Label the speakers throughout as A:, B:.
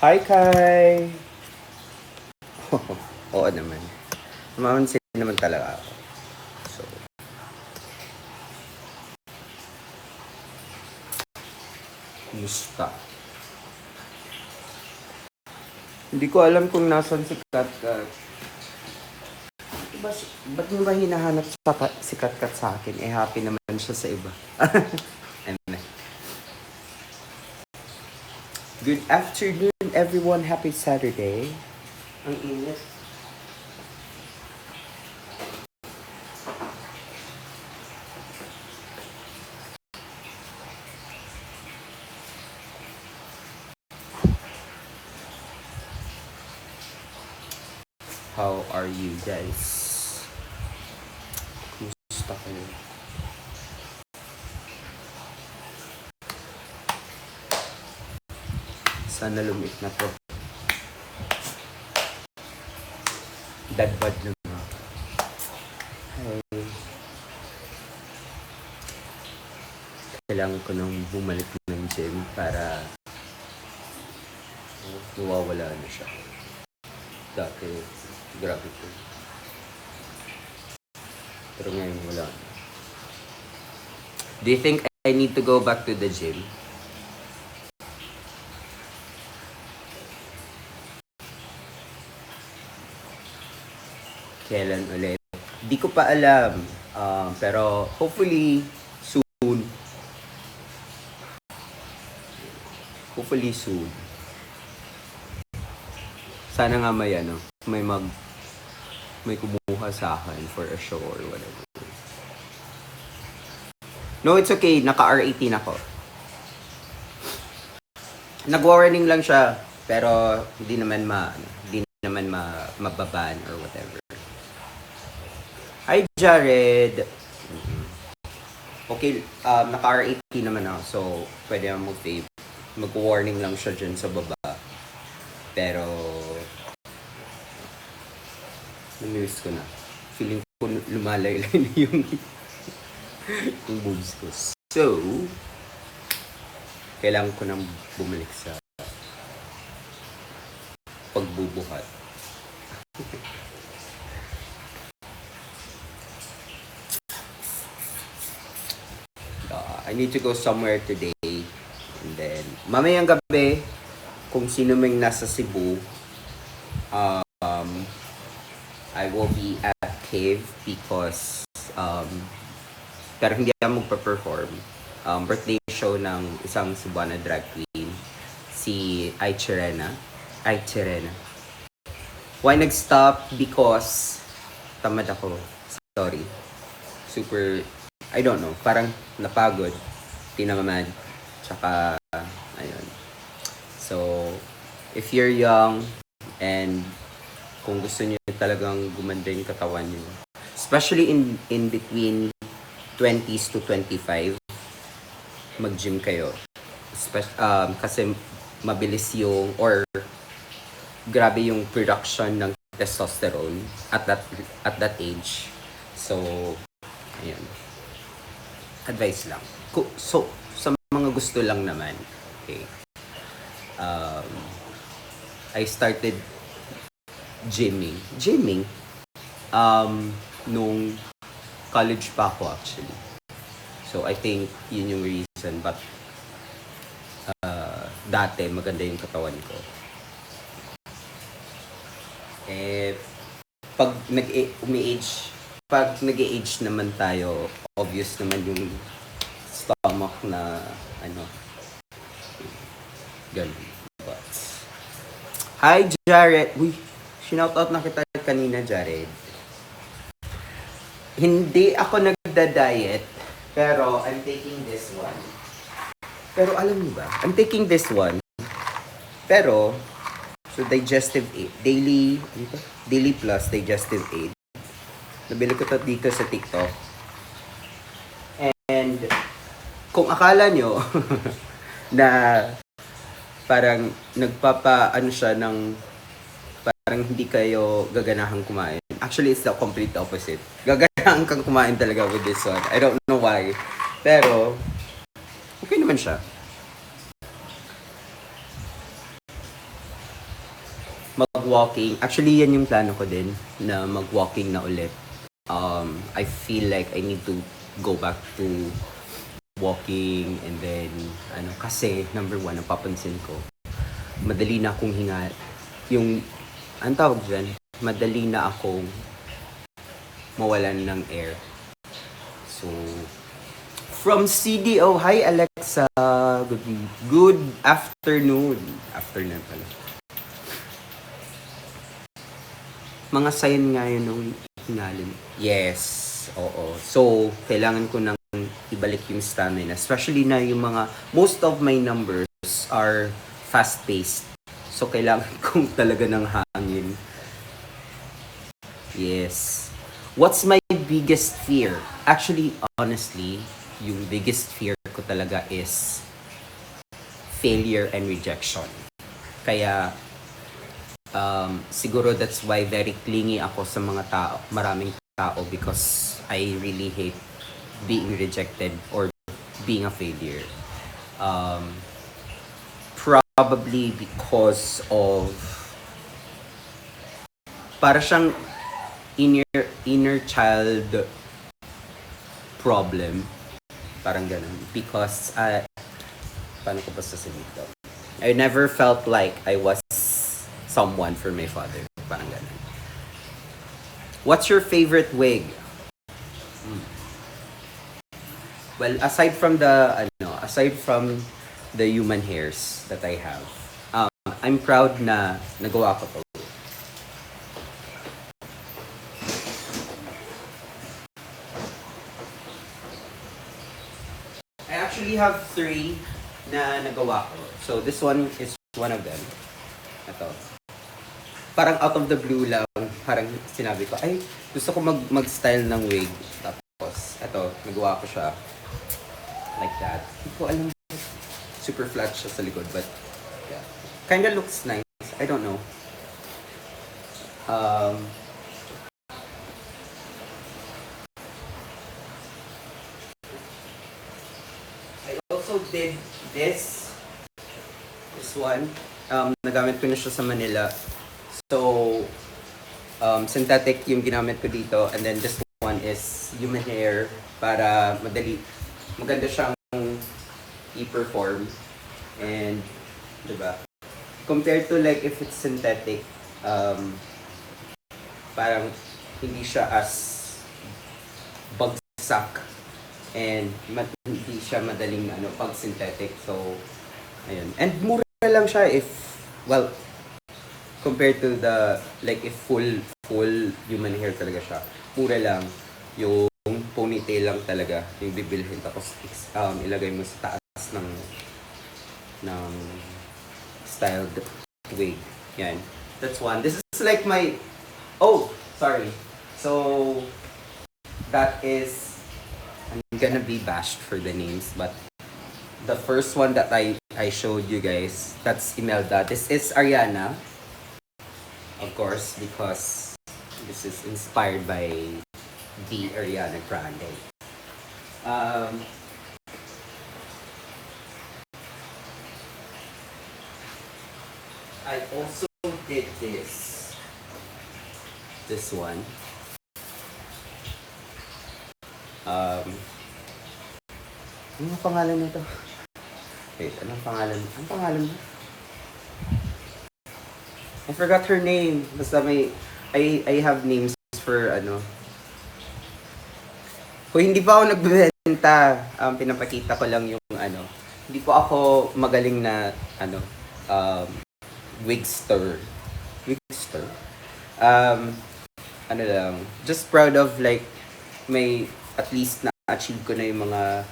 A: Hi, Kai! Oo naman. Mamansin naman talaga ako. So, kumusta? Hindi ko alam kung nasan si Katkat. Ba't mo ba hinahanap si Katkat sa akin? Eh, happy naman siya sa iba. Anyway. Good afternoon, everyone. Happy Saturday. Ang init. How are you guys? Kumusta kayo? Sana lumit na to. Dadbad lang ako. Hi. Kailangan ko nang bumalik ng gym para nawawala na siya. Dati, grabe ko. Pero ngayon wala na. Do you think I need to go back to the gym? Kailan ulit? Di ko pa alam. Pero hopefully soon. Hopefully soon. Sana nga may may kumuha sa akin for a show or whatever. No, it's okay. Naka-R18 ako. Nag-warning lang siya, pero hindi naman mababan or whatever. Hi, Jared! Okay, naka-R18 naman ako, so pwede naman mag-fave. Mag-warning lang siya dyan sa baba. Pero, namiss ko na. Feeling ko lumalaylay na yung boobs ko. So, kailangan ko nang bumalik sa pagbubuhat. I need to go somewhere today. And then, mamayang gabi, kung sino mang nasa Cebu, I will be at Cave because, pero hindi ako magpa-perform. Birthday show ng isang Cebuana drag queen, si Aichirena. Why nag-stop? Because, tamad ako. Sorry. Super, I don't know, parang napagod, tinamad, tsaka, ayun. So, if you're young, and kung gusto niyo talagang gumanda yung katawan niyo, especially in between 20s to 25, mag-gym kayo. Kasi mabilis yung, or grabe yung production ng testosterone at that age. So, ayan. Advice lang. So, sa mga gusto lang naman, okay. I started gymming nung college pa ako actually. So, I think yun yung reason but dati maganda yung katawan ko. Eh, pag nag-age naman tayo, obvious naman yung stomach na ganun. But, hi, Jared! Uy, sinoutout na kita kanina, Jared. Hindi ako nagda-diet, pero I'm taking this one. Pero alam niyo ba, I'm taking this one, pero, so digestive aid, daily plus digestive aid. Nabili ko to dito sa TikTok. And kung akala nyo na parang siya ng parang hindi kayo gaganahang kumain. Actually, it's the complete opposite. Gaganahan kang kumain talaga with this one. I don't know why. Pero, okay naman siya. pag-walking, actually yan yung plano ko din, na mag-walking na ulit. I feel like I need to go back to walking and then, kasi, number one, napapansin ko, madali na akong hinga, ang tawag dyan, madali na akong mawalan ng air. So, from CDO, hi Alexa, good afternoon. Afternoon pala. Mga sign nga yun nung hinalin. Yes, oo. So, kailangan ko nang ibalik yung stamina. Especially na yung most of my numbers are fast-paced. So, kailangan kong talaga ng hangin. Yes. What's my biggest fear? Actually, honestly, yung biggest fear ko talaga is failure and rejection. Kaya, siguro that's why very clingy ako sa maraming tao because I really hate being rejected or being a failure. Probably because of para siyang inner child problem. Parang ganun. Because, paano ko ba sasabihin ito? I never felt like I was someone for my father. Parang ganun. What's your favorite wig? Well, aside from the human hairs that I have, I'm proud na nagawa ko to. I actually have 3 na nagawa ko. So this one is one of them. Ito. Parang out of the blue lang, parang sinabi ko, ay, gusto ko mag-style ng wig. Tapos, ito, nagawa ko siya. Like that. Hindi ko alam, super flat siya sa likod, but, yeah. Kinda looks nice. I don't know. I also did this one. Nagamit ko na siya sa Manila. So, synthetic yung ginamit ko dito. And then this one is human hair para maganda siyang i-perform. And, diba? Compared to like if it's synthetic, parang hindi siya as bagsak. And hindi siya madaling pag synthetic. So, ayun. And mura lang siya compared to if full human hair talaga siya. Mura lang. Yung ponytail lang talaga yung bibilhin. Tapos ilagay mo sa taas ng styled wig. Yan. That's one. This is like my... Oh! Sorry. So, that is... I'm gonna be bashed for the names, but the first one that I showed you guys, that's Imelda. This is Ariana. Of course, because this is inspired by the Ariana Grande. I also did this one. Anong pangalan nito? Wait, anong pangalan? Anong pangalan mo? I forgot her name. Basta I have names for Kung hindi pa ako nagbebenta, pinapakita ko lang yung Hindi po ako magaling na wigster. Wigster? Lang. Just proud of may at least na-achieve ko na yung mga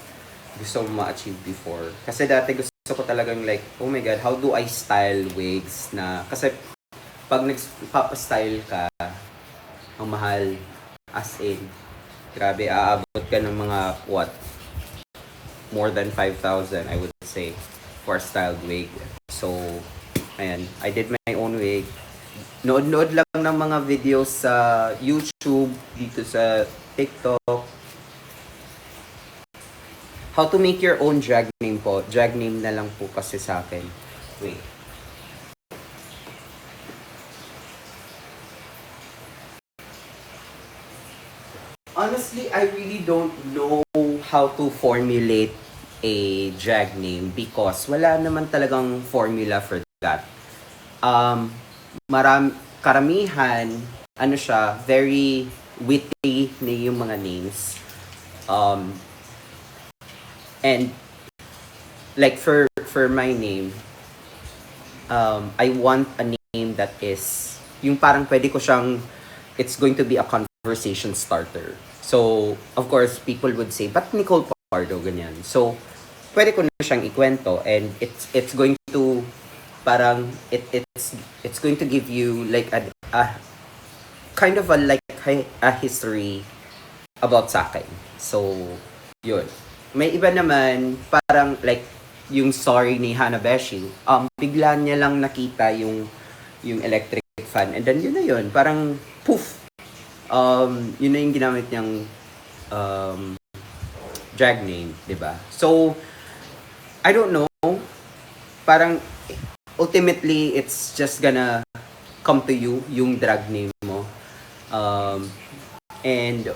A: gusto mo ma-achieve before. Kasi dati gusto ko talagang oh my God, how do I style wigs na... Kasi pag nagpapastyle ka, ang mahal, as in, grabe, aabot ka ng mga, more than 5,000, I would say, for a styled wig. So, ayan, I did my own wig. Nood-nood lang ng mga videos sa YouTube, dito sa TikTok. How to make your own drag name po. Drag name na lang po kasi sa akin. Wait. Honestly, I really don't know how to formulate a drag name because wala naman talagang formula for that. Um, karamihan, ano siya, very witty na yung mga names. And like for my name, I want a name that is yung parang pwede ko siyang it's going to be a conversation starter. So, of course, people would say, "But Nicole Pardo ganyan?" So, pwede ko na siyang ikwento and it's going to parang it's going to give you like a kind of a like a history about sa akin. So, yun. May iba naman, parang like, yung story ni Hanabeshi, bigla niya lang nakita yung electric fan. And then, yun na yun. Parang, poof! Yun na yung ginamit niyang drag name, di ba? So, I don't know. Parang, ultimately, it's just gonna come to you, yung drag name mo. And,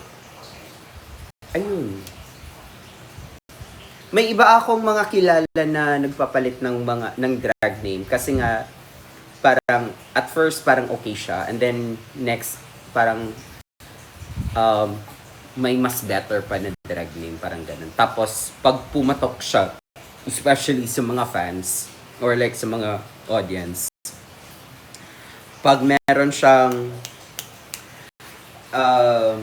A: ayun. May iba akong mga kilala na nagpapalit ng drag name kasi nga parang at first parang okay siya and then next parang may mas better pa na drag name parang ganun. Tapos pag pumatok siya, especially sa mga fans or like sa mga audience, pag meron siyang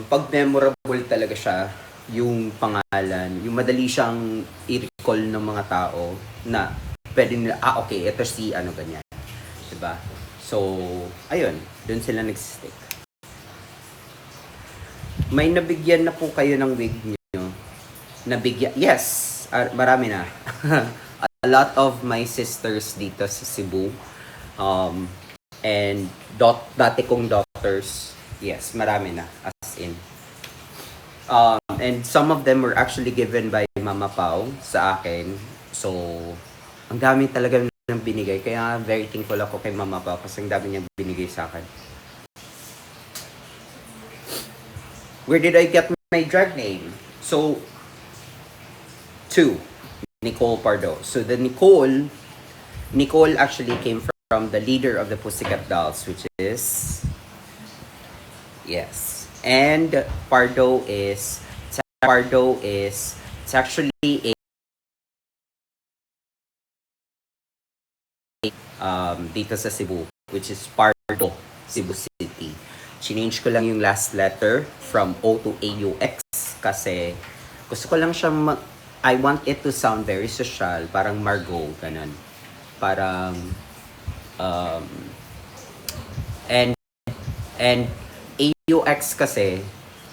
A: pag memorable talaga siya yung pangalan, yung madali siyang i-recall ng mga tao na pwede nila, okay, ito si ano ganyan. Diba? So, ayun, dun sila nag-stick. May nabigyan na po kayo ng wig niyo? Nabigyan? Yes, marami na. A lot of my sisters dito sa Cebu and dati kong daughters, yes, marami na, as in. And some of them were actually given by Mama Pao sa akin. So, ang dami talaga ng binigay. Kaya very thankful ako kay Mama Pao kasi ang dami niyang binigay sa akin. Where did I get my drag name? So, 2. Nicole Pardo. So, the Nicole actually came from the leader of the Pussycat Dolls, which is, yes. And Pardo is it's actually a dito sa Cebu, which is Pardo, Cebu City. Change ko lang yung last letter from O to AUX kasi gusto ko lang siya I want it to sound very social, parang Margot, ganun. Parang and AUX kasi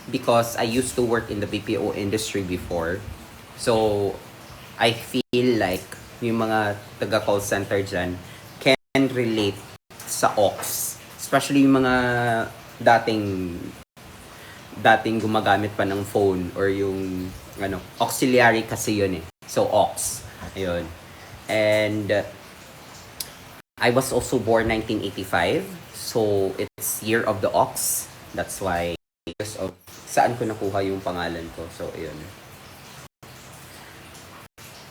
A: because I used to work in the BPO industry before. So, I feel like yung mga taga-call center dyan can relate sa aux. Especially yung mga dating gumagamit pa ng phone or yung auxiliary kasi yun eh. So, aux. Ayun. And I was also born 1985. So, it's year of the ox. That's why saan ko nakuha yung pangalan ko. So, ayun.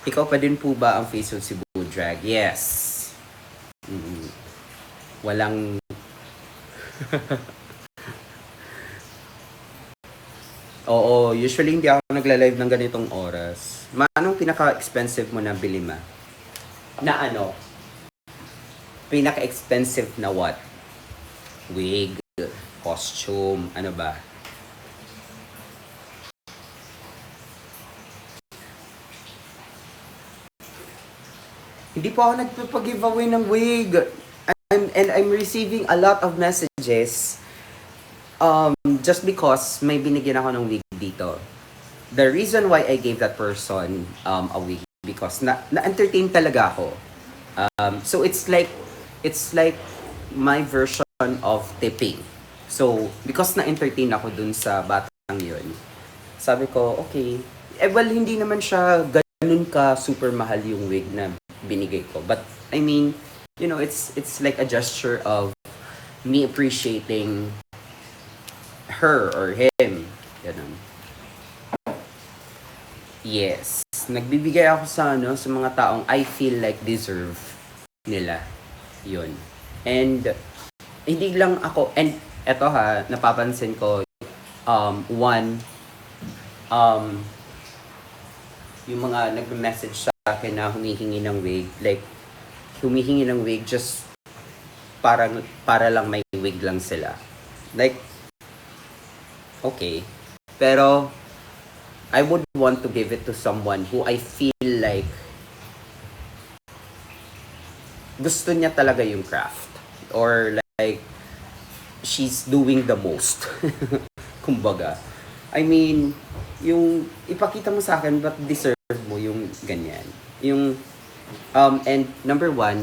A: Ikaw pa din po ba ang Face of Cebu Drag? Yes. Walang Oo, usually hindi ako nagla-live ng ganitong oras. Anong pinaka-expensive mo na bili ma? Na ano? Pinaka-expensive na what? Wig, costume, ano ba? Hindi po ako nagpapag-giveaway ng wig. I'm receiving a lot of messages just because may binigyan ako ng wig dito. The reason why I gave that person a wig because na-entertain talaga ako. So it's like my version of tipping. So because na-entertain ako dun sa batang yun, sabi ko, okay, well hindi naman siya ganun ka super mahal yung wig na binigay ko. But I mean, you know, it's like a gesture of me appreciating her or him. Ganun. Yes. Nagbibigay ako sa sa mga taong I feel like deserve nila. 'Yun. And hindi lang ako, and eto ha, napapansin ko, one, um, yung mga nag-message sa akin na humihingi ng wig, like, humihingi ng wig just para lang may wig lang sila. Like, okay. Pero, I would want to give it to someone who I feel like gusto niya talaga yung craft. Or like, she's doing the most. Kumbaga. I mean, yung ipakita mo sa akin, but deserve mo yung ganyan. Yung, and number one,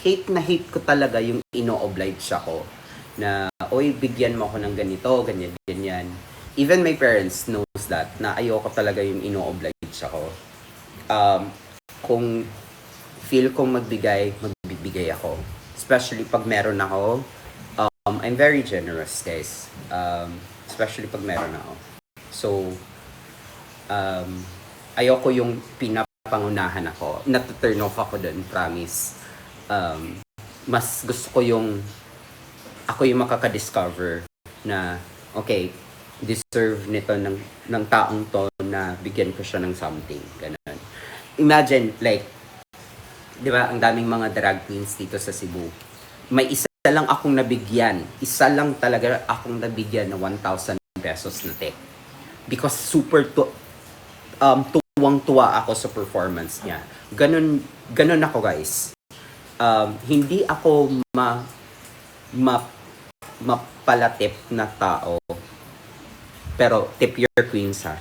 A: hate na hate ko talaga yung ino-oblige ako na, oy, bigyan mo ako ng ganito, ganyan, ganyan. Even my parents knows that, na ayoko talaga yung ino-oblige ako. Kung feel kong magbibigay ako. Especially pag meron ako, I'm very generous, guys. Especially pag meron ako. So, ayoko yung pinapangunahan ako. Nat-turn off ako dun, promise. Mas gusto ko yung ako yung makaka-discover na, okay, deserve nito ng taong to na bigyan ko siya ng something. Ganun. Imagine, like, di ba, ang daming mga drag queens dito sa Cebu. May isa lang akong nabigyan. Isa lang talaga akong nabigyan na 1,000 pesos na tip. Because super tuwang-tuwa ako sa performance niya. Ganun ako, guys. Hindi ako mapalatip na tao. Pero tip your queens, ha.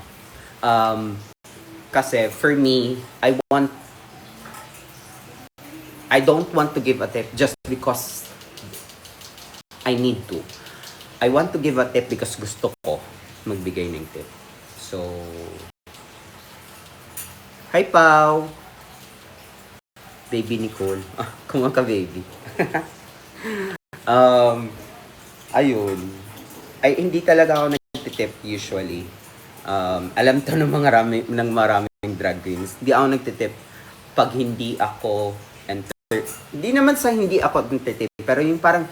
A: Kasi for me, I don't want to give a tip just because I need to. I want to give a tip because gusto ko magbigay ng tip. So, hi Pao! Baby Nicole. Kumaka baby. Ayun. Ay, hindi talaga ako nagtitip usually. Alam to ng maraming drag queens. Hindi ako nagtitip pag hindi ako hindi naman sa hindi ako nagtitip, pero yung parang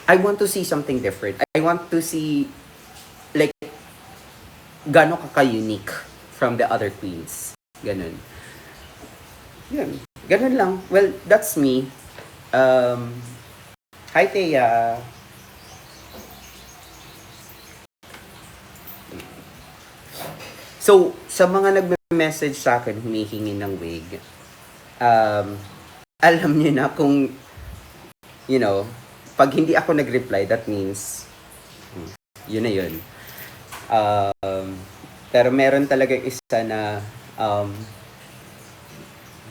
A: I want to see something different. I want to see like gano'n ka-unique from the other queens. Ganun. Yun. Ganun lang. Well, that's me. Hi, Thea. So, sa mga nagme-message sa akin, humihingi ng wig, alam niyo na kung, pag hindi ako nag-reply, that means, yun na yun. Pero meron talaga isa na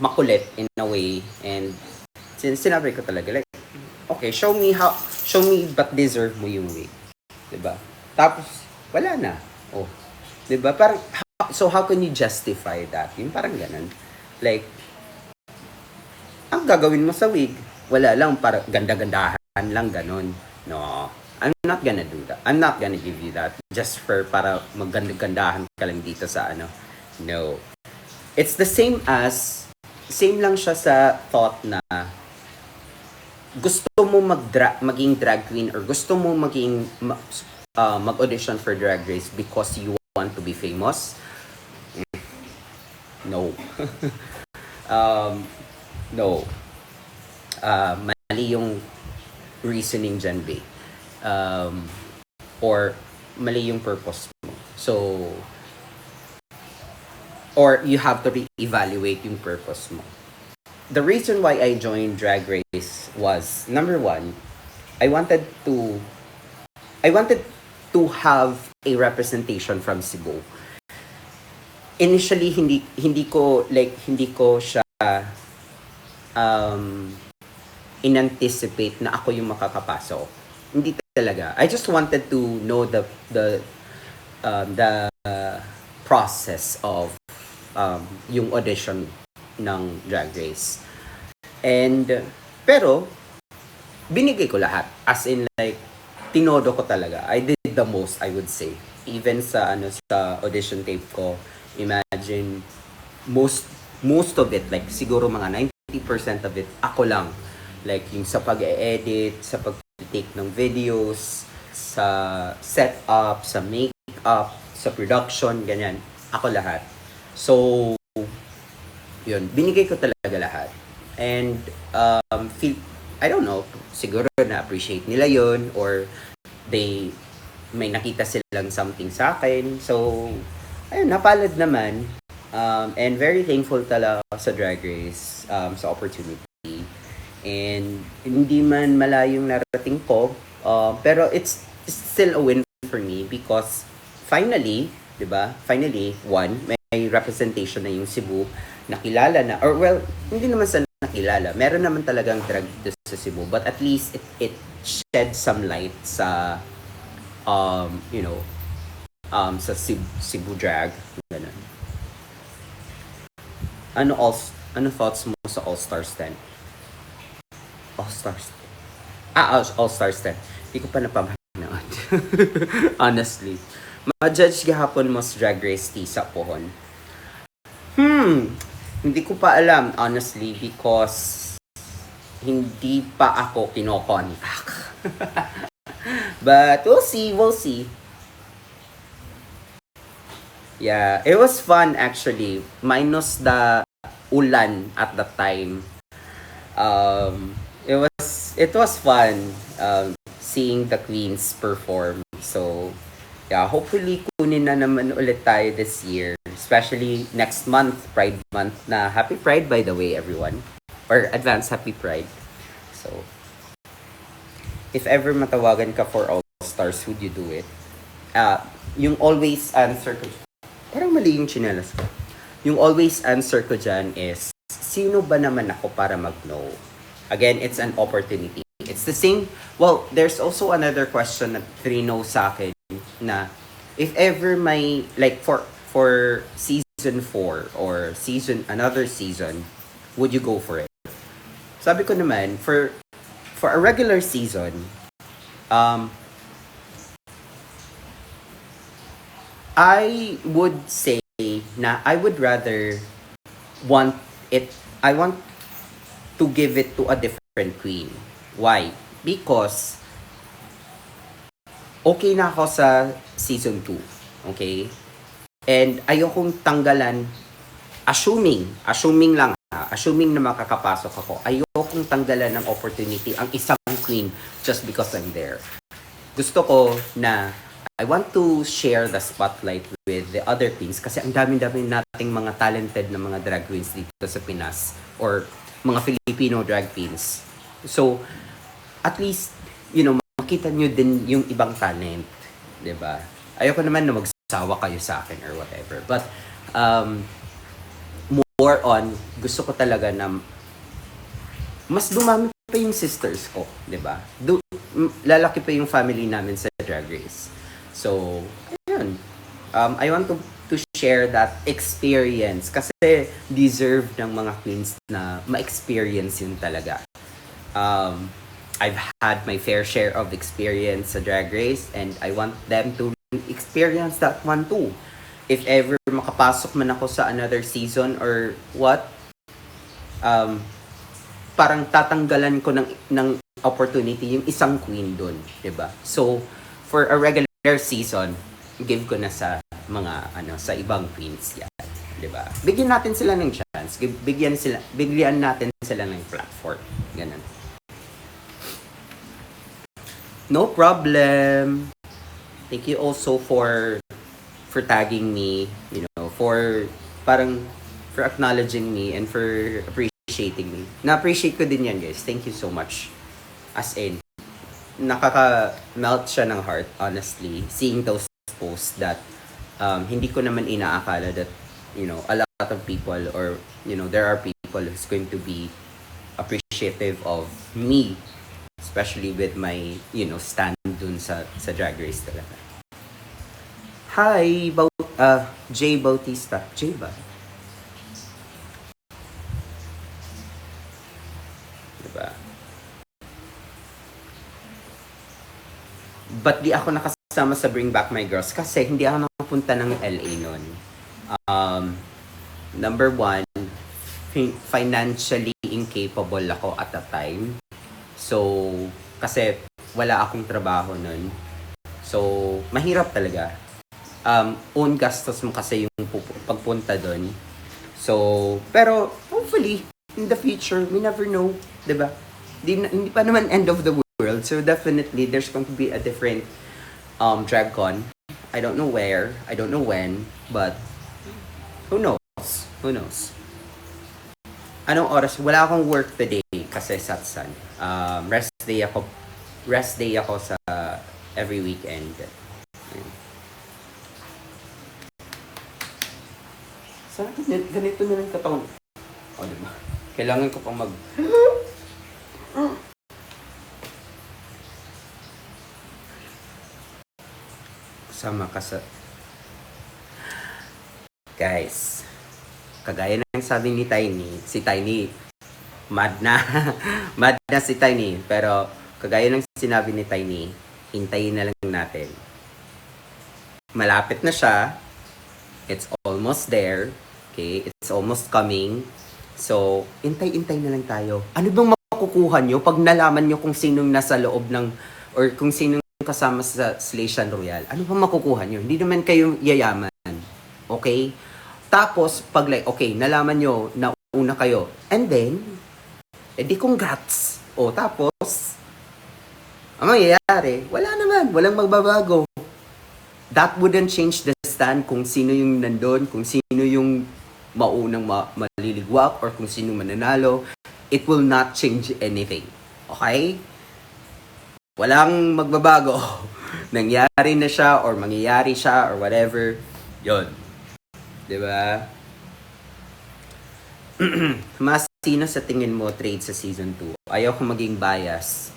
A: makulit in a way, and sinabi ko talaga, like, okay, show me but deserve mo yung wig. Diba? Tapos, wala na. Oh. Diba? Parang, so how can you justify that? Yung parang ganun. Like, ang gagawin mo sa wig, wala lang, para ganda-gandahan lang, ganun. No, I'm not gonna do that. I'm not gonna give you that just para maganda-gandahan ka lang dito sa ano. No. It's the same lang siya sa thought na gusto mo maging drag queen or gusto mo mag-audition for Drag Race because you want to be famous. No. No. Mali yung reasoning dyan, babe. Or mali yung purpose mo. So, or you have to re-evaluate yung purpose mo. The reason why I joined Drag Race was, number one, I wanted to have a representation from Cebu. Initially, hindi ko siya in-anticipate na ako yung makakapasok. Hindi talaga. I just wanted to know the process of yung audition ng Drag Race. And pero binigay ko lahat. As in, like, tinodo ko talaga. I did the most, I would say. Even sa sa audition tape ko, imagine most of it, like siguro mga 90% of it, ako lang. Like yung sa pag-edit, sa pag-take ng videos, sa setup, sa make-up, sa production, ganyan. Ako lahat. So, yun, binigay ko talaga lahat. And, I don't know, siguro na-appreciate nila yun, or may nakita silang something sa akin. So, ayun, napalad naman. And very thankful talaga sa Drag Race, sa opportunity. And hindi man malayong narating ko, pero it's still a win for me because finally, 'di ba? Finally, may representation na yung Cebu, nakilala na, or well, hindi naman sa nakilala. Meron naman talagang drag dito sa Cebu, but at least it shed some light sa sa Cebu drag, ganun. Ano thoughts mo sa All Stars 10? All Stars. All Stars 10. Hindi ko pa napamahanood. Honestly. Ma-judge gahapon mo sa Drag Race T sa pohon. Hindi ko pa alam, honestly, because hindi pa ako kinokontak. But we'll see. Yeah, it was fun actually. Minus the ulan at the time. It was fun seeing the queens perform. So, yeah, hopefully kunin na naman ulit tayo this year. Especially next month, Pride Month na. Happy Pride, by the way, everyone. Or advance Happy Pride. So, if ever matawagan ka for All Stars, would you do it? Yung always answer ko, parang mali yung chinelas ko. Yung always answer ko dyan is, sino ba naman ako para mag-no? Again, it's an opportunity. It's the same, well, there's also another question na trino sa akin na, if ever may, like for season 4 or another season, would you go for it? Sabi ko naman, for a regular season, I would say na I would rather I want to give it to a different queen. Why? Because okay na ako sa season 2. Okay? And ayokong tanggalan, assuming na makakapasok ako, ayokong tanggalan ng opportunity ang isang queen just because I'm there. Gusto ko na I want to share the spotlight with the other queens kasi ang dami-dami nating mga talented na mga drag queens dito sa Pinas or mga Filipino drag queens. So, at least, makita nyo din yung ibang talent. 'Di ba? Ayoko naman na magsawa kayo sa akin or whatever. But, more on, gusto ko talaga na mas dumami pa yung sisters ko. 'Di ba? Lalaki pa yung family namin sa Drag Race. So, ayun. I want to share that experience kasi deserve ng mga queens na ma-experience yun talaga. I've had my fair share of experience sa Drag Race and I want them to experience that one too. If ever makapasok man ako sa another season or what, parang tatanggalan ko ng opportunity yung isang queen dun, 'di ba? So, for a regular season, give ko na sa mga sa ibang queens yan, 'di ba? Bigyan natin sila ng chance, bigyan natin sila ng platform, ganun. No problem. Thank you also for tagging me, for acknowledging me and for appreciating me. Na-appreciate ko din yan, guys. Thank you so much. As in, nakaka-melt siya ng heart, honestly, seeing those posts that hindi ko naman inaakala that, a lot of people or, there are people who's going to be appreciative of me, especially with my, stand dun sa Drag Race talaga. Hi, Jay Bautista. Jay ba? Diba? Ba't di ako kasama sa Bring Back My Girls kasi hindi ako nakapunta ng LA noon. Number one, financially incapable ako at the time. So, kasi wala akong trabaho nun. So, mahirap talaga. Own gastos mo kasi yung pagpunta doon. So, pero hopefully, in the future, we never know, diba? Hindi pa naman end of the world. So, definitely, there's going to be a different DragCon. I don't know where, I don't know when, but who knows? Who knows? Anong oras? Wala akong work today kasi Satsan. Rest day ako sa every weekend. Sana ganito na lang katawan. O, diba? Kailangan ko pang mag... Sama ka sa... Guys, kagaya ng sabi ni Tiny, si Tiny, mad na. Mad na si Tiny. Pero, kagaya ng sinabi ni Tiny, hintayin na lang natin. Malapit na siya. It's almost there. Okay? It's almost coming. So, intay-intay na lang tayo. Ano bang makukuha nyo pag nalaman nyo kung sinong nasa loob ng, or kung sinong kasama sa Slaytion Royale? Ano bang makukuha nyo? Hindi naman kayo yayaman. Okay? Tapos, pag like, okay, nalaman nyo na una kayo. And then, edi congrats. O, tapos, ang mangyayari, wala naman. Walang magbabago. That wouldn't change the stand kung sino yung nandun, kung sino yung maunang maliligwak, or kung sino mananalo. It will not change anything. Okay? Walang magbabago. Nangyari na siya, or mangyayari siya, or whatever. Yun. Diba? Mas sino sa tingin mo trade sa season 2? Ayaw ko maging bias.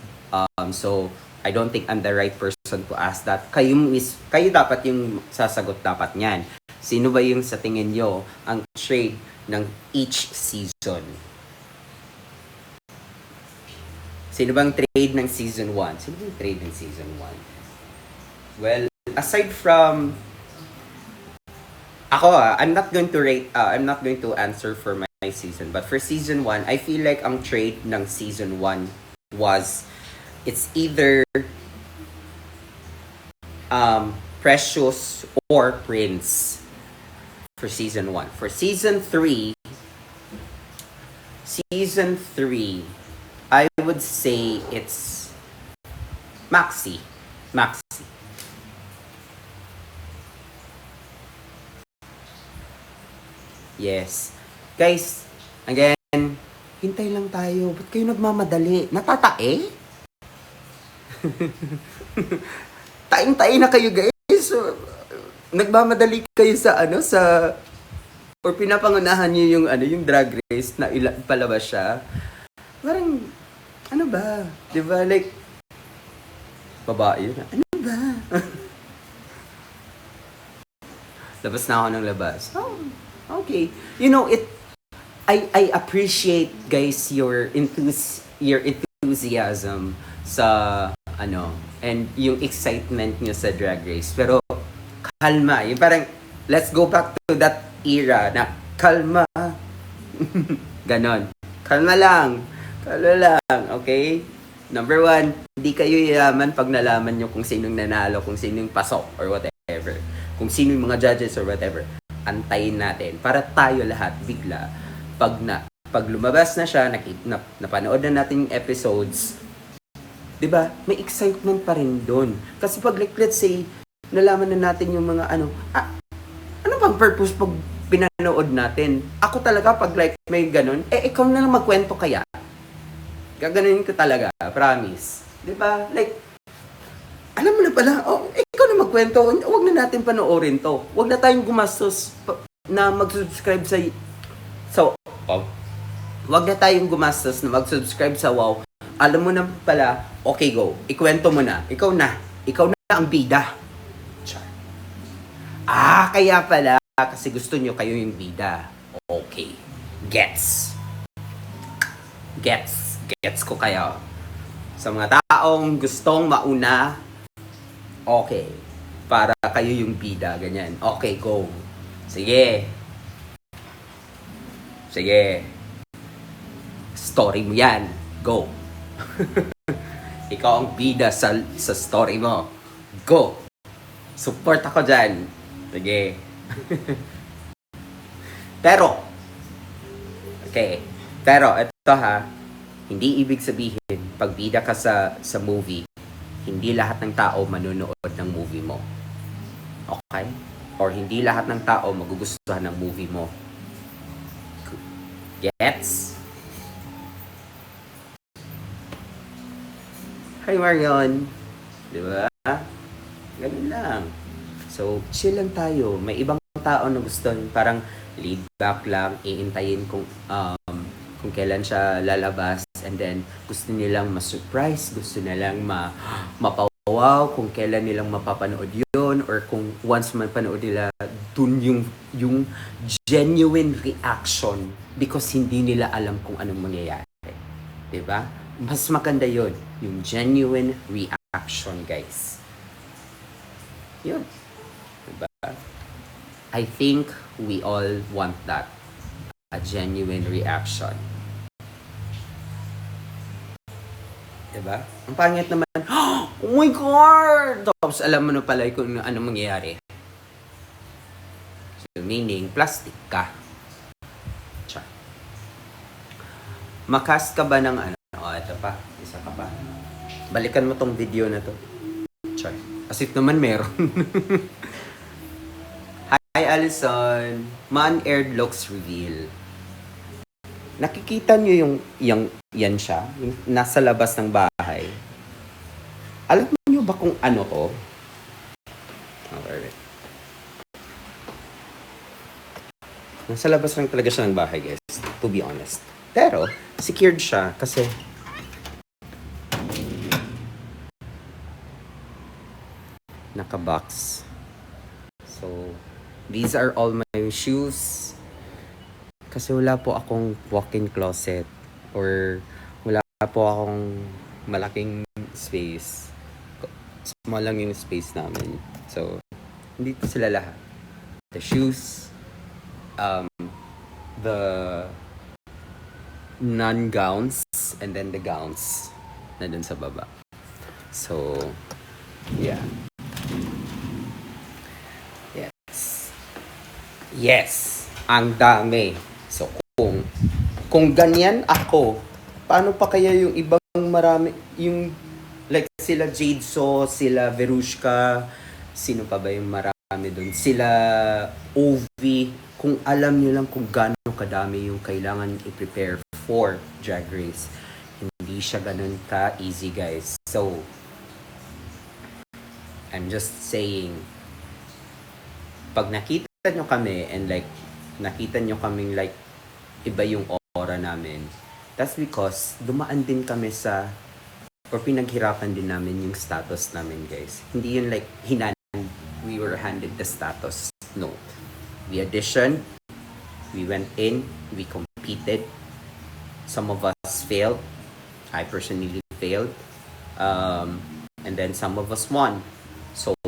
A: So, I don't think I'm the right person to ask that. Kayo dapat yung sasagot dapat niyan. Sino ba yung sa tingin nyo ang trade ng each season? Sino bang trade ng season 1? Sino bang trade ng season 1? Well, aside from ako, I'm not going to answer for my season, but for season 1, I feel like ang trade ng season 1 was, it's either Precious or Prince for season 1. For season 3, I would say it's Maxi. Yes. Guys, again, hintay lang tayo. Ba't kayo nagmamadali? Natatae? Taing-tae na kayo, guys. Nagmamadali kayo sa or pinapangunahan niyo yung drag race na palabas siya. Parang, ano ba? Diba? Like, babae yun. Ano ba? Labas na ako ng labas. Oh, okay. You know, I appreciate, guys, your enthusiasm sa and yung excitement nyo sa drag race. Pero kalma, yung parang let's go back to that era na kalma. Ganon. Kalma lang, okay? Number 1, hindi kayo yaman pag nalaman nyo kung sinong nanalo, kung sinong pasok or whatever. Kung sino yung mga judges or whatever. Antayin natin para tayo lahat bigla pag lumabas na siya, napanood na natin yung episodes, 'di ba? May excitement pa rin doon. Kasi pag like, let's say nalaman na natin yung mga ano bang purpose pag pinanood natin? Ako talaga pag like may ganun, ikaw na lang magkwento kaya. Gaganunin ko talaga, promise. 'Di ba? Like alam mo na pala, ikaw na magkwento, huwag na natin panoorin to. Huwag na tayong gumastos na mag-subscribe sa Huwag na tayong gumastos na mag-subscribe sa WOW. Alam mo na pala, okay go. Ikwento mo na. Ikaw na ang bida. Char. Kaya pala kasi gusto nyo kayo yung bida. Okay. Gets ko kayo. Sa mga taong gustong mauna, Okay. Para kayo yung bida, ganyan. Okay, go. Sige. Sige. Story mo yan. Go. Ikaw ang bida sa story mo. Go. Support ako dyan. Sige. Pero, okay. Pero, ito ha, hindi ibig sabihin, pag bida ka sa movie, hindi lahat ng tao manunood ng movie mo. Okay? Or hindi lahat ng tao magugustuhan ng movie mo. Gets? Hi Marion! Diba? Ganun lang. So, chill lang tayo. May ibang tao na gusto parang lead back lang, iintayin kung kailan siya lalabas, and then gusto nilang ma-surprise, gusto nilang mapawaw kung kailan nilang mapapanood yun, or kung once mapanood nila, dun yung genuine reaction because hindi nila alam kung anong mangyayari. Diba? Mas maganda yun, yung genuine reaction, guys. Yun. Diba? I think we all want that. A genuine reaction. Diba? Ang pangit naman, oh my God! Tapos alam mo na pala kung ano mangyayari. So, meaning, plastic ka. Char. Makas ka ba ng ano? Oh, ito pa. Isa ka pa. Balikan mo tong video na to. Char. As if naman meron. Hi, Allison. Man-aired looks reveal. Nakikita nyo yan siya, yung nasa labas ng bahay. Alam niyo ba kung ano to? Okay. Nasa labas lang talaga siya ng bahay, guys. To be honest. Pero, secured siya kasi naka-box. So, these are all my shoes. Kasi wala po akong walk-in closet or wala po akong malaking space. Small lang yung space namin. So, hindi po sila lahat. The shoes, the non-gowns, and then the gowns na dun sa baba. So, yeah. Yes. Yes! Ang dami. So, kung ganyan ako, paano pa kaya yung ibang marami, yung like sila Jade So, sila Verushka, sino pa ba yung marami doon? Sila Ovi, kung alam niyo lang kung gaano kadami yung kailangan i-prepare for Drag Race. Hindi siya ganun ka-easy, guys. So, I'm just saying, pag nakita nyo kami and like, nakita nyo kaming like, iba yung aura namin. That's because dumaan din kami sa or pinaghirapan din namin yung status namin, guys. Hindi yun like we were handed the status. No. We auditioned, we went in, we competed. Some of us failed. I personally failed. And then some of us won. So,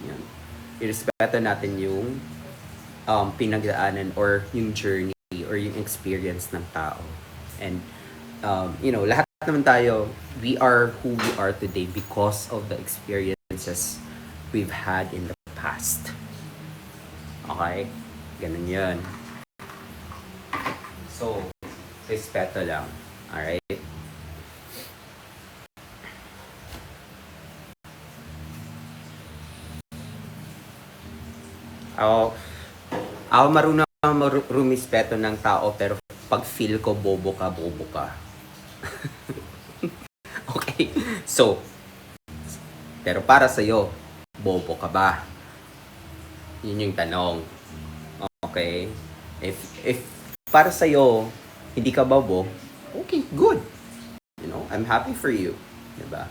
A: yun. I-respeto natin yung pinagdaanan or yung journey or yung experience ng tao. And, lahat naman tayo, we are who we are today because of the experiences we've had in the past. Okay? Ganun yun. So, respeto lang. Alright? Ako marunong rumispeto ng tao, pero pag feel ko bobo ka. Okay. So, pero para sa'yo, bobo ka ba? Yun yung tanong. Okay? If para sa'yo, hindi ka bobo, okay, good. I'm happy for you. Diba?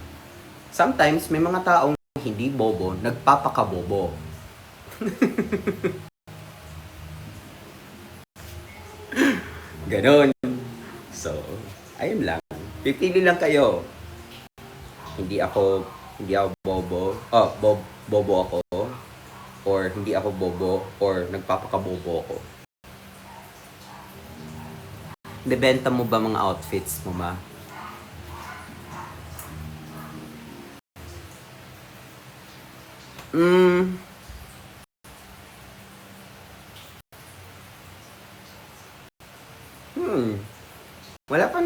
A: Sometimes, may mga taong hindi bobo, nagpapakabobo. Ganon. So, ayun lang. Pipili lang kayo. Hindi ako hindi ako bobo. Oh, bobo ako. Or hindi ako bobo. Or nagpapakabobo ako. Debenta mo ba mga outfits mo, ma? Wala pa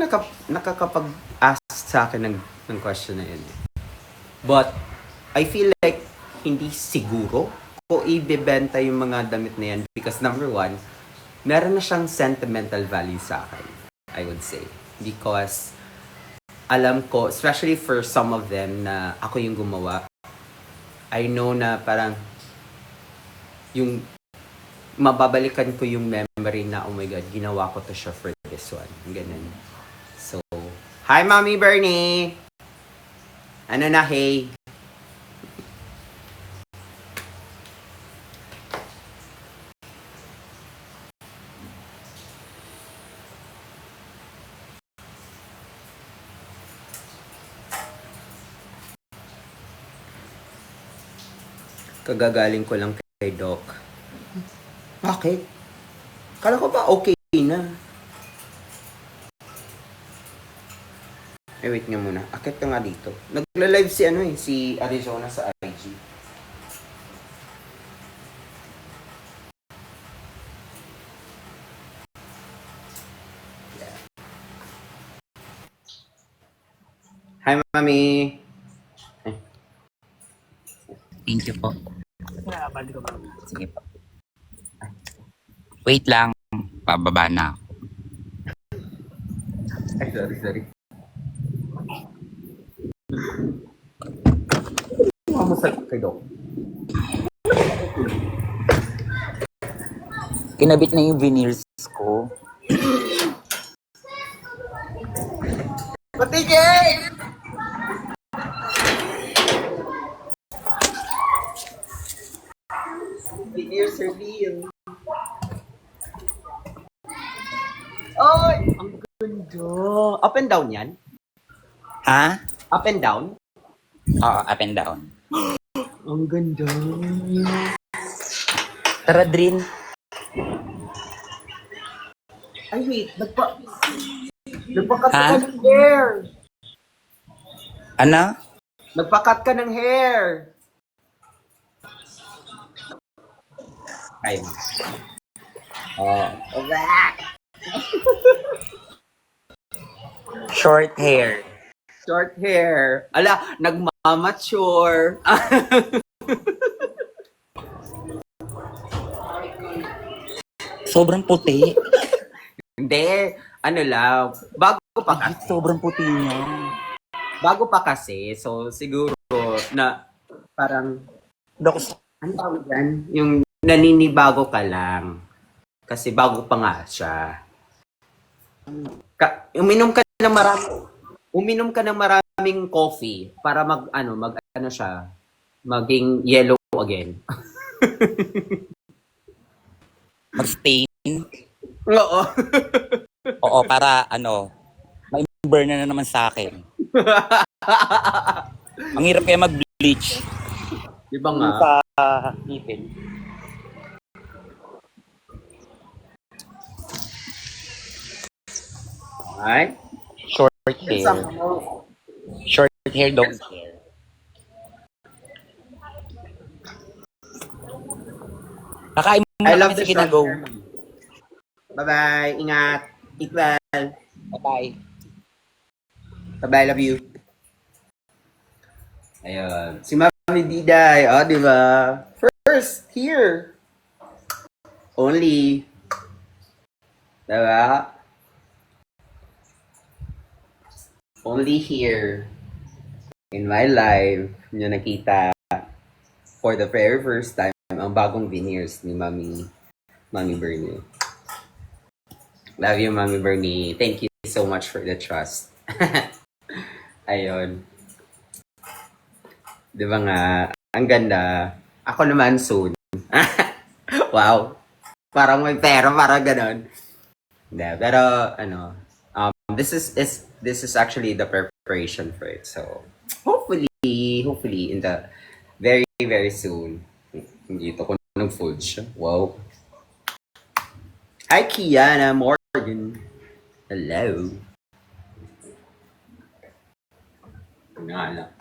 A: nakakapag-ask sa akin ng question na yun. But, I feel like hindi siguro ko ibebenta yung mga damit na yan because number one, meron na siyang sentimental value sa akin, I would say. Because, alam ko, especially for some of them na ako yung gumawa, I know na parang yung mababalikan ko yung memory na, oh my God, ginawa ko to siya for this one. Ganun. So, hi, Mommy Bernie! Ano na, hey? Kagagaling ko lang kay Doc. Bakit? Kala ko ba okay na? Wait nga muna. Akit ka nga dito. Nagla-live si Arizona sa IG. Yeah. Hi, Mami!
B: Thank you po. Sige po. Wait lang. Pababa na ako.
A: Ay, sorry. Kamusta kay Doc?
B: Kinabit na yung veneers ko.
A: Patigil! Veneers reveal. Ay! Ang ganda! Up and down yan?
B: Ha?
A: Up and down?
B: Oo, up and down.
A: Ang ganda!
B: Tara, Drin.
A: Ay, wait. Nagpakat
B: Ha?
A: ka ng hair!
B: Ano?
A: Nagpakat ka ng hair! Ay, oh.
B: Short hair.
A: Short hair. Ala, nagmamature.
B: Sobrang puti.
A: Hindi. Ano lang. Bago pa kasi.
B: Sobrang puti niya.
A: Bago pa kasi. So, siguro na parang,
B: Dok,
A: ano tawag yan? Yung naninibago ka lang. Kasi bago pa nga siya. Uminom ka ng maraming coffee para siya, maging yellow again.
B: mag-stain.
A: Oo.
B: Oo, para may burn na naman sa akin. Ang hirap kaya mag-bleach.
A: Di ba nga?
B: Sa ngipin.
A: Alright?
B: Short hair. Short hair, don't care. Kakain mo
A: I
B: na
A: love
B: kami
A: the
B: sa
A: short
B: Kinago.
A: hair. Bye-bye. Ingat. Eat well.
B: Bye-bye.
A: Bye-bye. Love you. Ayun. Si Mami Diday. Oh, di ba? First, here. Only. Diba? Only here. In my life, nyo nakita for the very first time ang bagong veneers ni Mami Bernie. Love you, Mami Bernie. Thank you so much for the trust. Ayun. Di ba nga? Ang ganda. Ako naman soon. Wow. Parang may pera, parang ganon. Hindi, pero this is actually the preparation for it. So, hopefully, hopefully in the very, very soon. Dito ko nag-fold siya. Wow. Hi, Kiana Morgan. Hello. Nala.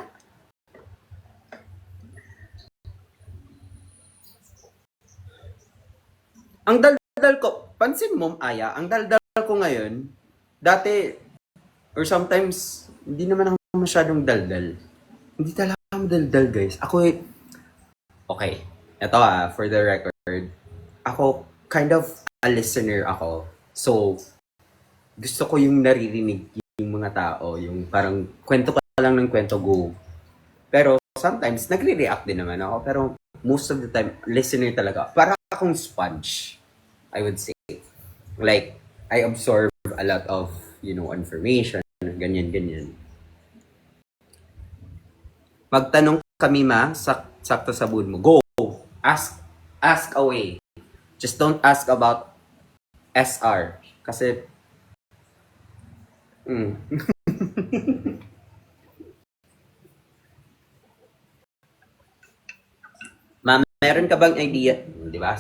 A: Ang daldal ko, pansin mo, Aya, ang daldal ko ngayon, dati, or sometimes, hindi naman ako masyadong daldal. Hindi talaga ako daldal, guys. Okay, ito for the record, ako, kind of a listener ako. So, gusto ko yung naririnig yung mga tao, yung parang kwento ka lang ng kwento, go. Pero sometimes, nagre-react din naman ako. Pero most of the time, listener talaga. Para akong sponge, I would say. Like, I absorb a lot of, information, ganyan. Magtanong kami sakto sa mood mo. Go! Ask away. Just don't ask about SR. Kasi, Ma'am, meron ka bang idea? Di ba?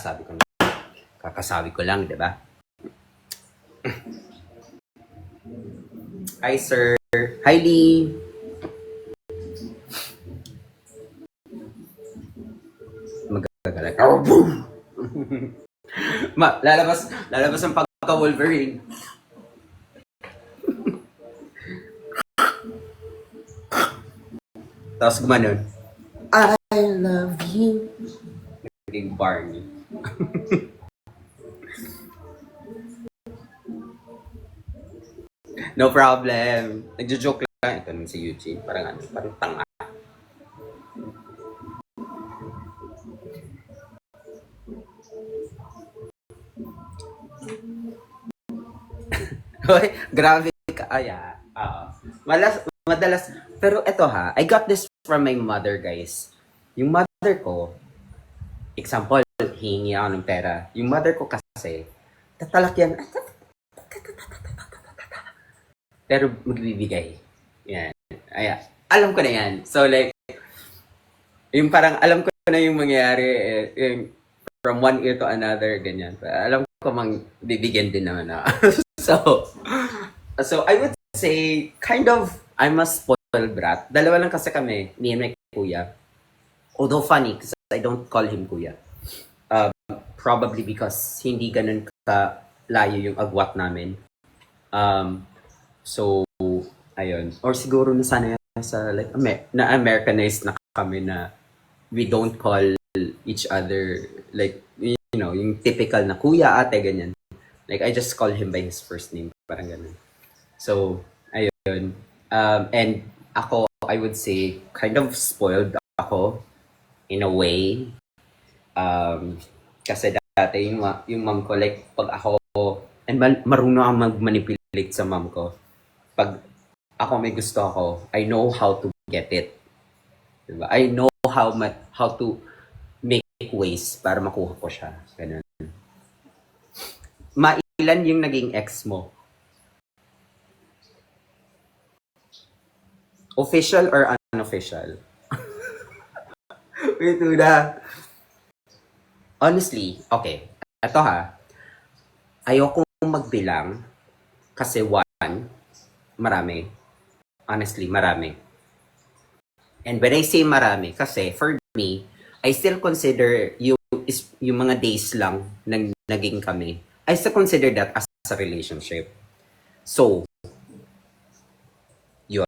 A: Kakasabi ko lang, di ba? Hi, sir. Hi, Lee. Magagalag. Oh, boom! Lalabas ang pagka-Wolverine. Tapos gumanon. I love you. Naging Barney. No problem. Nagjo-joke lang. Ito naman si Eugene. Parang tanga. Hoy, grabe ka. Madalas. Pero eto I got this from my mother, guys. Yung mother ko, example, hihingi ako ng pera. Yung mother ko kasi, tatalak yan. Pero magbibigay. Yan. Alam ko na yan. So like, yung parang alam ko na yung mangyayari, yung from one ear to another, ganyan. Alam ko bibigyan din naman ako. So I would say, kind of, I'm a spoiled brat. Dalawa lang kasi kami, me and my kuya. Although funny, because I don't call him kuya. Probably because hindi ganun ka-layo yung agwat namin. So, ayun. Or siguro na sana sa, like, na-Americanized na kami na we don't call each other, like, yung typical na kuya, ate, ganyan. Like, I just call him by his first name. Parang ganun. So, ayun. And ako, I would say, kind of spoiled ako in a way. Kasi dati yung mom ko, like, pag ako, and marunong ako mag-manipulate sa mom ko. Pag ako may gusto ako, I know how to get it. Diba? I know how to make ways para makuha ko siya. Ganun. Mailan yung naging ex mo? Official or unofficial? Wait, Uda. Honestly, okay. Ito ayoko magbilang kasi one, marami. Honestly, marami. And when I say marami, kasi for me, I still consider yung mga days lang naging kami. I still consider that as a relationship. So, yun.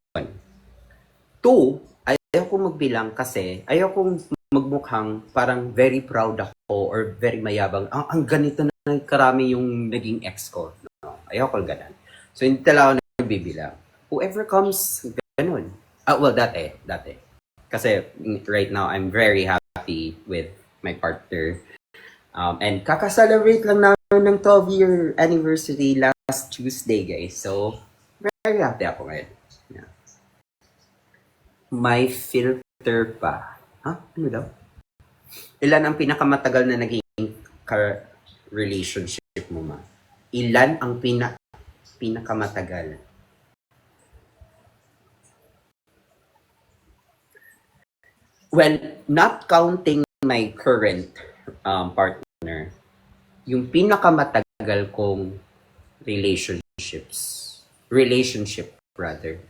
A: Two, ayoko magbilang kasi ayoko magmukhang parang very proud ako or very mayabang. Ang ganito na karami yung naging ex ko. No, ayoko ganun. So, hindi talaga ako nagbibilang. Whoever comes, ganun. Well, dati. Kasi right now, I'm very happy with my partner. And kaka-celebrate lang namin ng 12-year anniversary last Tuesday, guys. So, very happy ako ngayon. Yeah. May filter pa. Ano daw? Ilan ang pinakamatagal na naging relationship mo, ma? Ilan ang pinakamatagal? well, not counting my current partner, yung pinakamatagal kong relationship rather,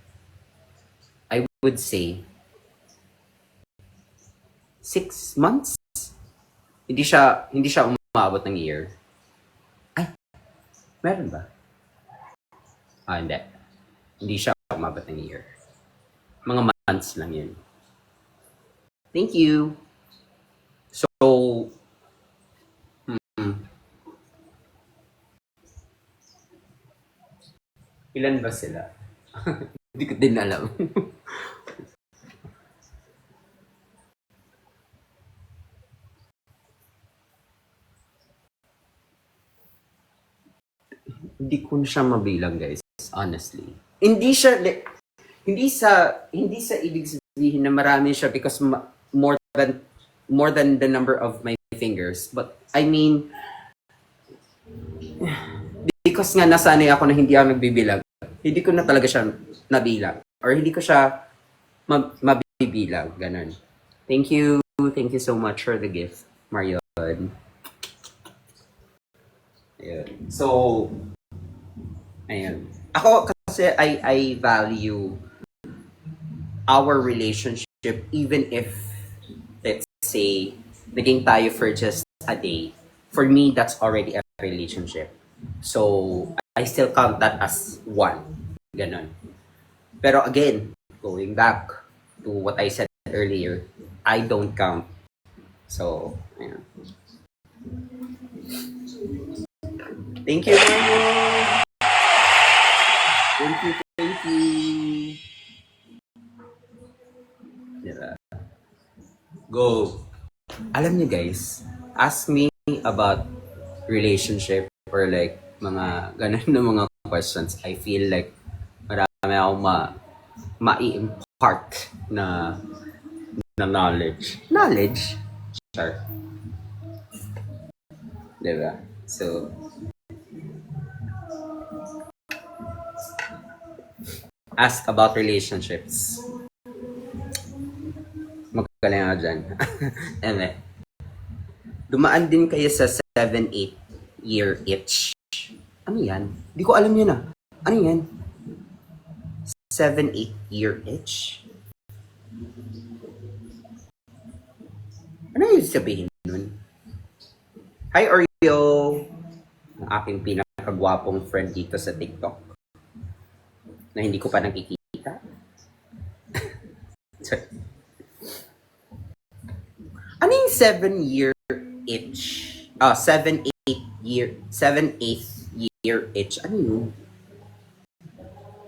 A: I would say 6 months. Hindi siya umabot ng year. Ay, meron ba? Hindi. Hindi siya umabot ng year. Mga months lang yun. Thank you. So, ilan ba sila? Hindi ko din alam. Hindi ko na siya mabilang, guys. Honestly. Hindi sa ibig sabihin na marami siya because more than the number of my fingers. But I mean, because nga nasanay ako na hindi ako nagbibilang, hindi ko na talaga siya nabilang. Or hindi ko siya mabibilang. Ganun. Thank you. Thank you so much for the gift, Marion. Ayun. So, ayun. Ako kasi I value our relationship even if, let's say, naging tayo for just a day. For me, that's already a relationship. So, I still count that as one. Ganon. Pero again, going back to what I said earlier, I don't count. So, ayun. Thank you, Mario! Thank you. Diba? Go! Alam niyo guys, ask me about relationship or like mga ganun na mga questions. I feel like marami akong ma-i-impart na knowledge. Knowledge? Sure. Diba? So, ask about relationships. Magaling ako dyan. Eme. Dumaan din kayo sa 7-8 year itch. Ano yan? Hindi ko alam yun ah. Ano yan? 7-8 year itch? Ano yung sabihin nun? Hi Oreo! Ang aking pinakagwapong friend dito sa TikTok na hindi ko pa nakikita. Sorry. Ano yung 7-year itch? 7-8 year itch. Ano yun?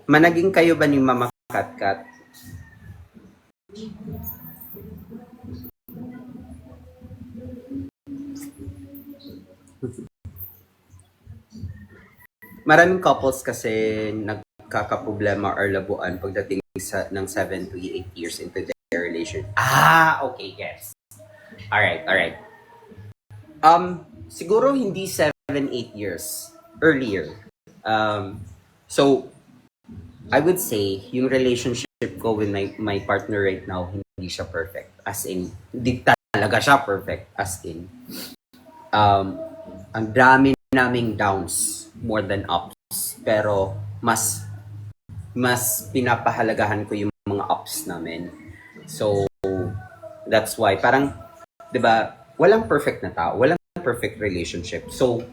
A: Managing kayo ba ni Mama Katkat? Maraming couples kasi nagkakaproblema or labuan pagdating ng 7 to 8 years into their relation. Okay, yes. Alright. Siguro hindi 7-8 years. Earlier. So, I would say, yung relationship ko with my partner right now, hindi siya perfect. As in, hindi talaga siya perfect. As in, ang dami naming downs more than ups. Pero, mas pinapahalagahan ko yung mga ups namin. So, that's why, parang, di ba, walang perfect na tao, walang perfect relationship. So,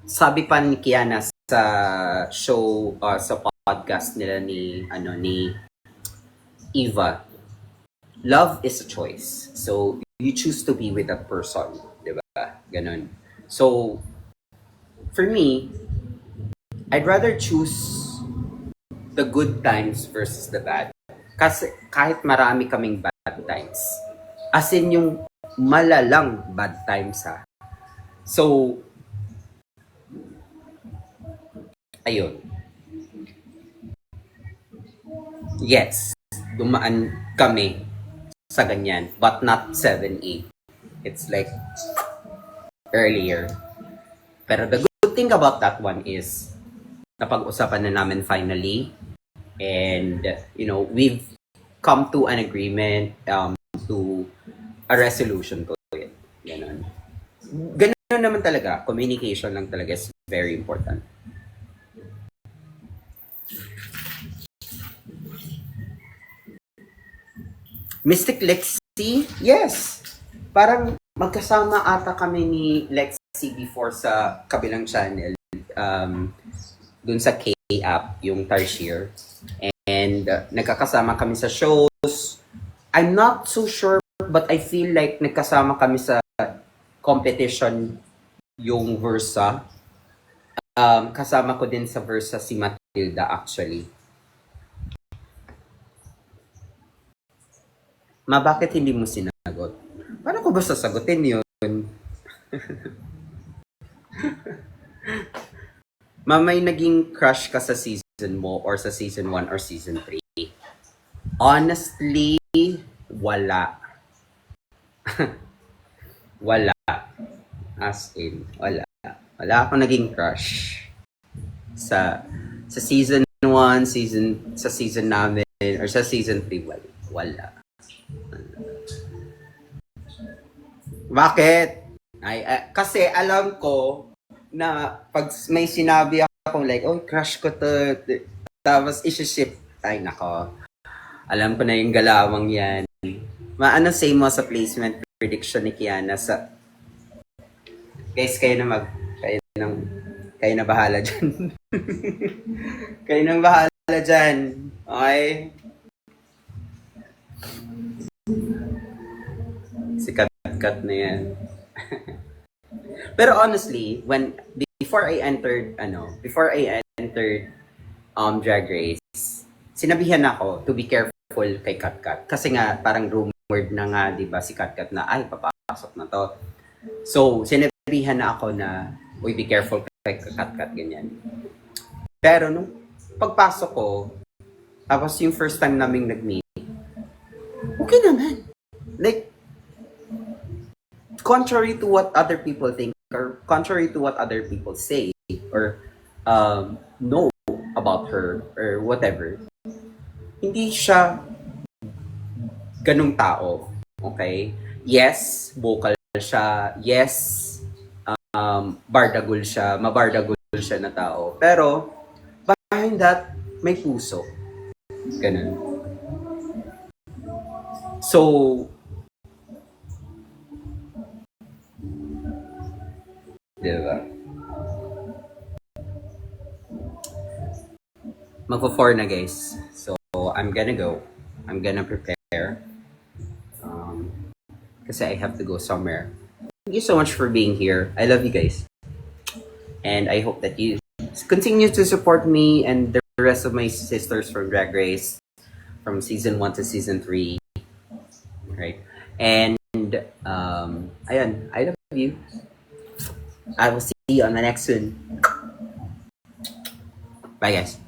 A: sabi pa ni Kiana sa show, sa podcast nila ni Eva, love is a choice. So, you choose to be with that person, di ba? Ganon. So, for me, I'd rather choose the good times versus the bad. Kasi kahit marami kaming bad times, as in yung malalang bad times ha. So, ayun. Yes, dumaan kami sa ganyan, but not 7-8. It's like earlier. Pero the good thing about that one is napag-usapan na namin finally, and we've come to an agreement. to a resolution to it. Ganon. Ganon naman talaga. Communication lang talaga is very important. Mystic Lexi? Yes! Parang magkasama ata kami ni Lexi before sa kabilang channel. Dun sa K-app, yung Tarsier. And nagkakasama kami sa shows. I'm not so sure, but I feel like nagkasama kami sa competition yung Versa. Kasama ko din sa Versa si Matilda actually. Bakit hindi mo sinagot? Paano ko ba sasagutin yun? May naging crush ka sa season mo or sa season 1 or season 3? Honestly, wala. Wala. As in, wala. Wala akong naging crush sa season 1, sa season namin, or sa season 3, wala. Bakit? Kasi alam ko na pag may sinabi akong like, oh, crush ko to, tapos isi-ship, ay nako. Alam ko na yung galawang yan. Maano say mo sa placement prediction ni Kiana sa... Guys, kayo na bahala dyan. Kayo nang bahala dyan. Okay? Si cut na yan. Pero honestly, before I entered Drag Race, sinabihan ako to be careful kay Kat. Kasi nga parang rumored na nga, 'di ba, si Kat na ay papasok na to. So, sinabihan na ako na uy, be careful kay Kat ganyan. Pero nung pagpasok ko, tapos yung first time naming nag-meet, okay naman. Like, contrary to what other people think or contrary to what other people say or know about her or whatever, hindi siya ganung tao. Okay? Yes, vocal siya. Yes, bardagul siya. Mabardagul siya na tao. Pero, behind that, may puso. Ganun. So, diba? Magpo-4 na guys. So, I'm gonna go. I'm gonna prepare. Kasi I have to go somewhere. Thank you so much for being here. I love you guys. And I hope that you continue to support me and the rest of my sisters from Drag Race from season 1 to season 3. Right? And, ayun, I love you. I will see you on the next one. Bye, guys.